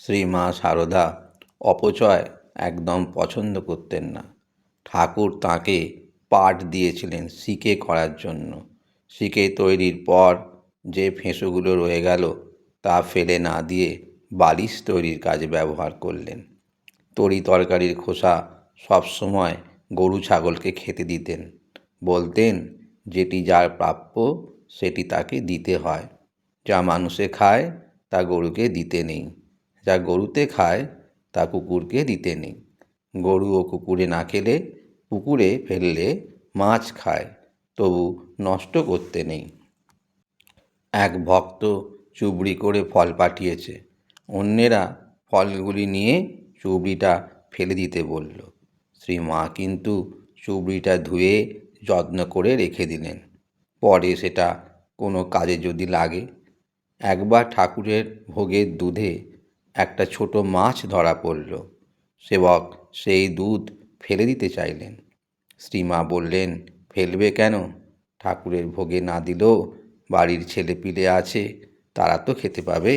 শ্রীমা সারদা অপচয় একদম পছন্দ করতেন না। ঠাকুর তাঁকে পাট দিয়েছিলেন শিকে করার জন্য। শিকে তৈরির পর যে ফেঁসোগুলো রয়ে গেল তা ফেলে না দিয়ে বালিশ তৈরির কাজে ব্যবহার করলেন। তরি তরকারির খোসা সবসময় গরু ছাগলকে খেতে দিতেন। বলতেন, যেটি যার প্রাপ্য সেটি তাকে দিতে হয়। যা মানুষে খায় তা গরুকে দিতে নেই, যা গরুতে খায় তা কুকুরকে দিতে নেই। গরু ও কুকুরে না খেলে পুকুরে ফেললে মাছ খায়, তবু নষ্ট করতে নেই। এক ভক্ত চুবড়ি করে ফল পাঠিয়েছে, অন্যেরা ফলগুলি নিয়ে চুবড়িটা ফেলে দিতে বলল। শ্রীমা কিন্তু চুবড়িটা ধুয়ে যত্ন করে রেখে দিলেন, পরে সেটা কোনো কাজে যদি লাগে। একবার ঠাকুরের ভোগের দুধে একটা ছোট মাছ ধরা পড়ল। সেবক সেই দুধ ফেলে দিতে চাইলেন। শ্রীমা বললেন, ফেলবে কেন? ঠাকুরের ভোগে না দিলেও বাড়ির ছেলেপিলে আছে, তারা তো খেতে পাবে।